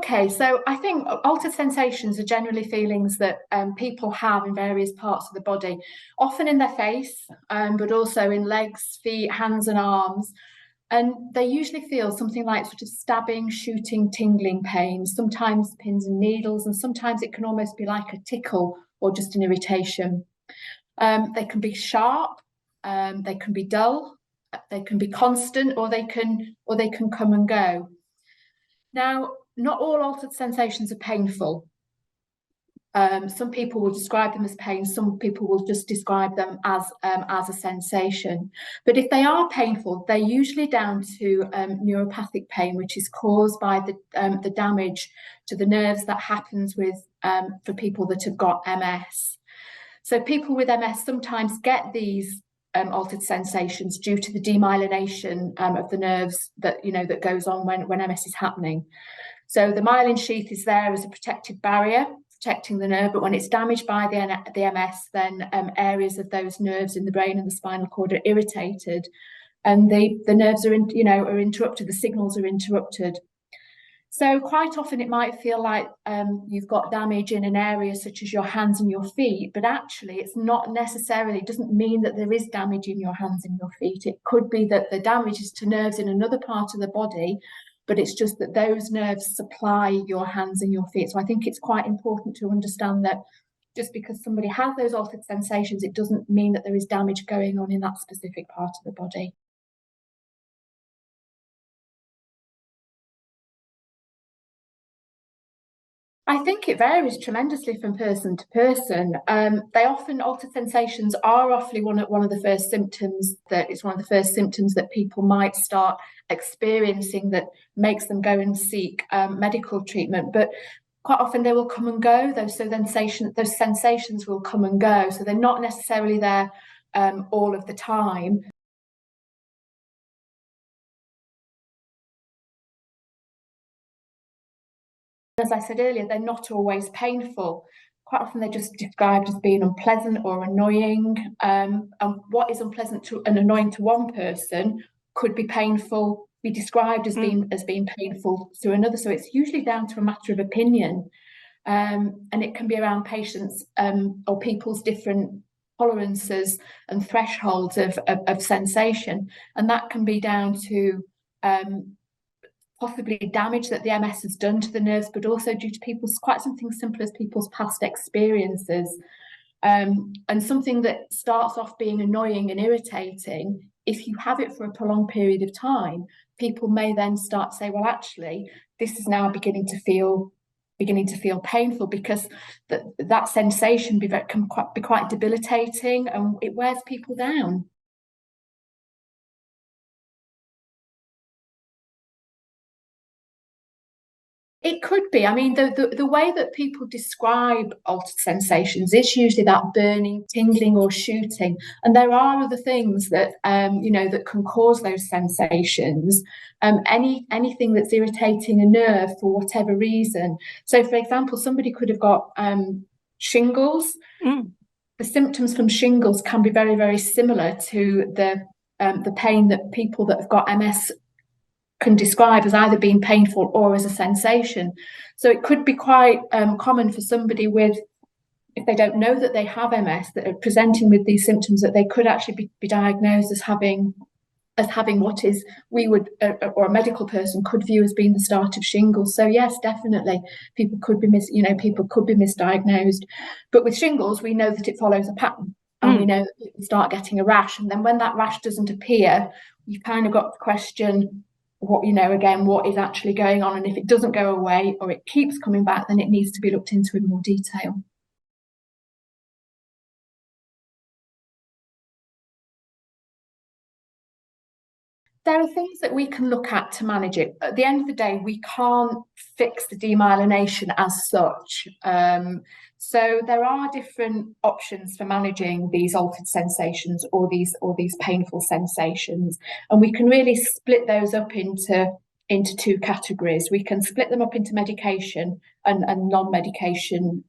Okay, so I think altered sensations are generally feelings that people have in various parts of the body, often in their face, but also in legs, feet, hands and arms. And they usually feel something like sort of stabbing, shooting, tingling pain, sometimes pins and needles, and sometimes it can almost be like a tickle or just an irritation. They can be sharp, they can be dull, they can be constant, or they can come and go. Now, not all altered sensations are painful. Some people will describe them as pain, some people will just describe them as a sensation. But if they are painful, they're usually down to neuropathic pain, which is caused by the damage to the nerves that happens with for people that have got MS. So people with MS sometimes get these altered sensations due to the demyelination of the nerves that that goes on when MS is happening. So the myelin sheath is there as a protective barrier, protecting the nerve, but when it's damaged by the MS, then areas of those nerves in the brain and the spinal cord are irritated, and the nerves are interrupted, the signals are interrupted. So quite often it might feel like you've got damage in an area such as your hands and your feet, but actually it's not necessarily, it doesn't mean that there is damage in your hands and your feet. It could be that the damage is to nerves in another part of the body, but it's just that those nerves supply your hands and your feet. So I think it's quite important to understand that just because somebody has those altered sensations, it doesn't mean that there is damage going on in that specific part of the body. I think it varies tremendously from person to person. Altered sensations are often one of the first symptoms that people might start experiencing that makes them go and seek medical treatment. But quite often they will come and go. Those sensations will come and go. So they're not necessarily there all of the time. As I said earlier, they're not always painful. Quite often they're just described as being unpleasant or annoying. And what is unpleasant and annoying to one person could be described as being painful to another. So it's usually down to a matter of opinion. And it can be around patients or people's different tolerances and thresholds of sensation. And that can be down to possibly damage that the MS has done to the nerves, but also due to something simple as people's past experiences. And something that starts off being annoying and irritating, if you have it for a prolonged period of time, people may then start to say, well, actually, this is now beginning to feel painful, because that sensation can be quite debilitating, and it wears people down. It could be. I mean, the way that people describe altered sensations is usually that burning, tingling, or shooting. And there are other things that that can cause those sensations. Anything that's irritating a nerve for whatever reason. So, for example, somebody could have got shingles. The symptoms from shingles can be very, very similar to the pain that people that have got MS can describe as either being painful or as a sensation. So it could be quite common for somebody if they don't know that they have MS, that are presenting with these symptoms, that they could actually be diagnosed as having what is or a medical person could view as being the start of shingles. So yes, definitely, people could be misdiagnosed. But with shingles, we know that it follows a pattern, and we know that people start getting a rash, and then when that rash doesn't appear, you've kind of got to question what is actually going on, and if it doesn't go away or it keeps coming back, then it needs to be looked into in more detail. There are things that we can look at to manage it. At the end of the day, we can't fix the demyelination as such. So there are different options for managing these altered sensations or these painful sensations, and we can really split those up into two categories. We can split them up into medication and non-medication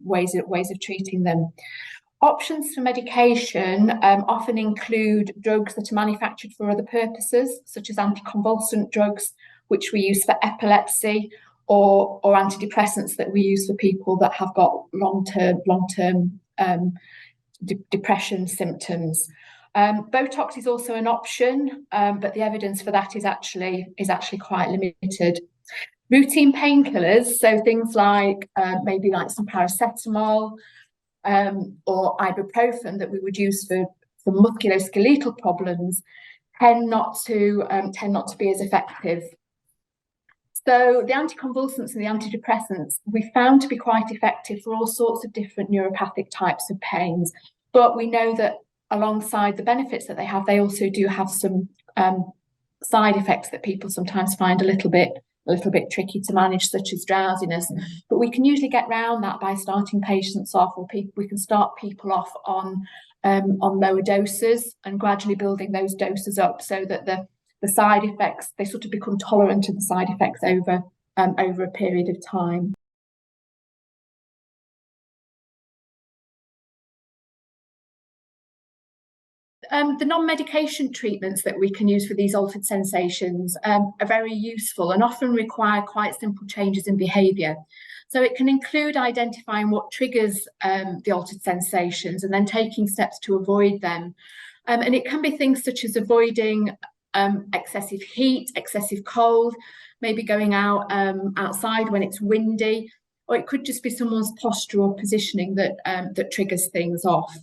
ways of treating them. Options for medication often include drugs that are manufactured for other purposes, such as anticonvulsant drugs, which we use for epilepsy, or antidepressants that we use for people that have got long-term depression symptoms. Botox is also an option, but the evidence for that is actually quite limited. Routine painkillers, so things like maybe like some paracetamol or ibuprofen that we would use for musculoskeletal problems, tend not to be as effective. So the anticonvulsants and the antidepressants we found to be quite effective for all sorts of different neuropathic types of pains, but we know that alongside the benefits that they have, they also do have some side effects that people sometimes find a little bit tricky to manage, such as drowsiness. But we can usually get around that by starting patients off, or we can start people off on lower doses and gradually building those doses up so that the side effects, they sort of become tolerant to the side effects over a period of time. The non-medication treatments that we can use for these altered sensations are very useful and often require quite simple changes in behaviour. So it can include identifying what triggers the altered sensations and then taking steps to avoid them. And it can be things such as avoiding excessive heat, excessive cold, maybe going out outside when it's windy, or it could just be someone's posture or positioning that triggers things off.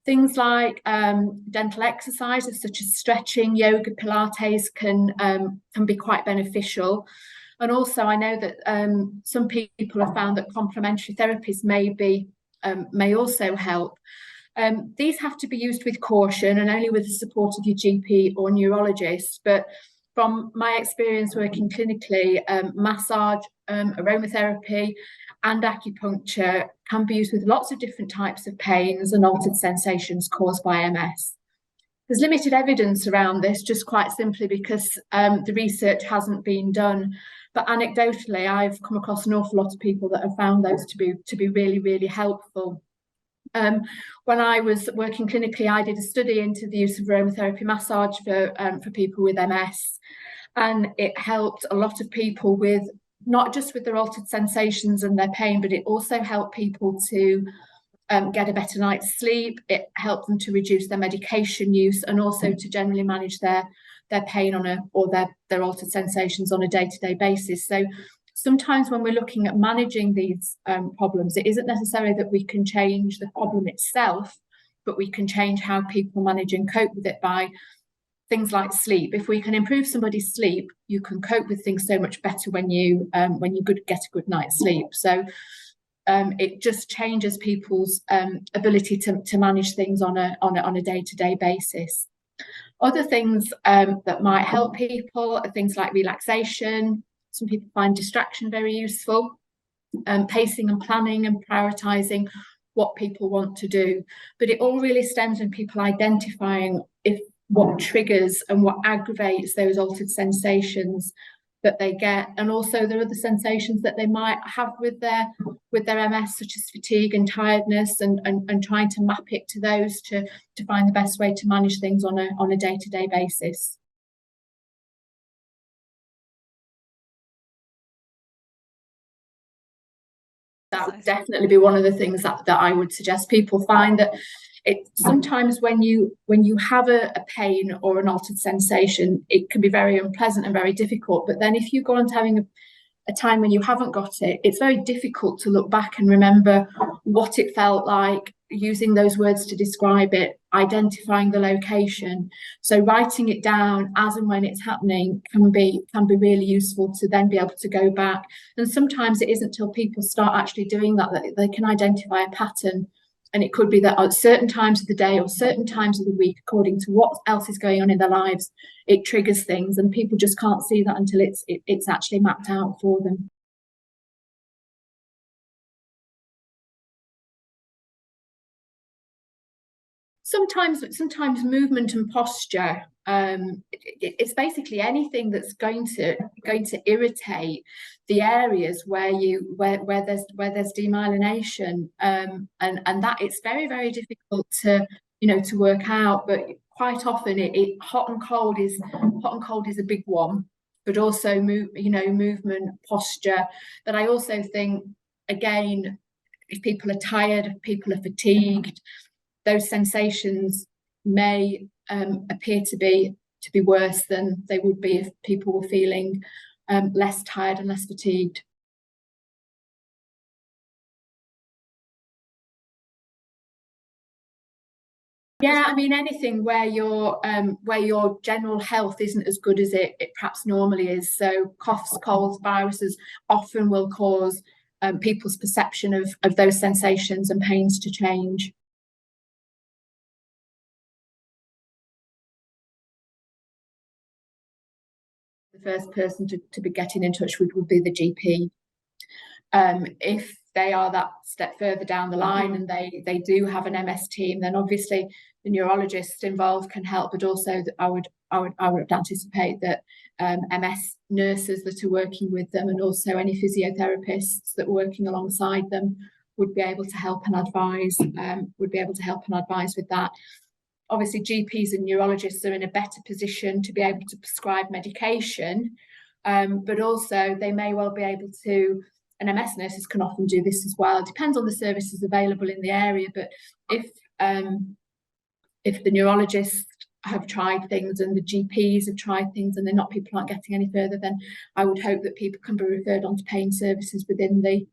Things like dental exercises such as stretching, yoga, Pilates can be quite beneficial. And also I know that some people have found that complementary therapies may also help. These have to be used with caution and only with the support of your GP or neurologist. But from my experience working clinically, massage, aromatherapy and acupuncture can be used with lots of different types of pains and altered sensations caused by MS. There's limited evidence around this, just quite simply because the research hasn't been done. But anecdotally, I've come across an awful lot of people that have found those to be really, really helpful. When I was working clinically, I did a study into the use of aromatherapy massage for people with MS, and it helped a lot of people with not just with their altered sensations and their pain, but it also helped people to get a better night's sleep. It helped them to reduce their medication use and also to generally manage their pain or their altered sensations on a day-to-day basis. So sometimes when we're looking at managing these problems, it isn't necessarily that we can change the problem itself, but we can change how people manage and cope with it by things like sleep. If we can improve somebody's sleep, you can cope with things so much better when you get a good night's sleep. So it just changes people's ability to manage things on a day-to-day basis. Other things that might help people are things like relaxation. Some people find distraction very useful, pacing and planning and prioritising what people want to do. But it all really stems from people identifying what triggers and what aggravates those altered sensations that they get, and also there are the sensations that they might have with their MS, such as fatigue and tiredness, and trying to map it to those to find the best way to manage things on a day-to-day basis. That would definitely be one of the things that I would suggest. People find that sometimes when you have a pain or an altered sensation, it can be very unpleasant and very difficult. But then if you go on to having a time when you haven't got it, it's very difficult to look back and remember what it felt like, using those words to describe it, identifying the location. So writing it down as and when it's happening can be really useful to then be able to go back. And sometimes it isn't until people start actually doing that they can identify a pattern. And it could be that at certain times of the day or certain times of the week, according to what else is going on in their lives, it triggers things, and people just can't see that until it's actually mapped out for them. Sometimes movement and posture. It's basically anything that's going to irritate the areas where there's demyelination, and that it's very difficult to work out. But quite often hot and cold is a big one. but also movement, posture. But I also think, again, if people are tired, if people are fatigued, those sensations may appear to be worse than they would be if people were feeling less tired and less fatigued. Yeah, I mean, anything where your general health isn't as good as it perhaps normally is. So coughs, colds, viruses often will cause people's perception of those sensations and pains to change. The first person to be getting in touch with would be the GP. If they are that step further down the line and they do have an MS team, then obviously the neurologist involved can help, but also I would anticipate that MS nurses that are working with them, and also any physiotherapists that are working alongside them, would be able to help and advise. With that. Obviously, GPs and neurologists are in a better position to be able to prescribe medication, but also they may well be able to. And MS nurses can often do this as well. It depends on the services available in the area, but if the neurologists have tried things and the GPs have tried things and people aren't getting any further, then I would hope that people can be referred on to pain services within the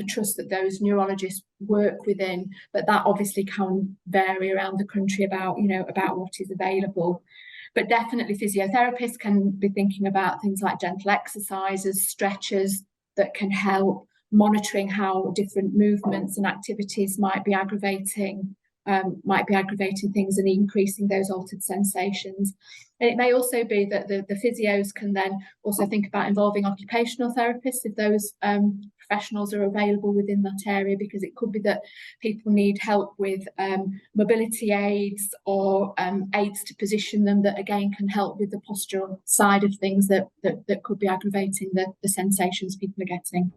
trust that those neurologists work within. But that obviously can vary around the country about what is available. But definitely physiotherapists can be thinking about things like gentle exercises, stretches that can help, monitoring how different movements and activities might be aggravating things and increasing those altered sensations. And it may also be that the physios can then also think about involving occupational therapists if those professionals are available within that area, because it could be that people need help with mobility aids or aids to position them that again can help with the postural side of things that could be aggravating the sensations people are getting.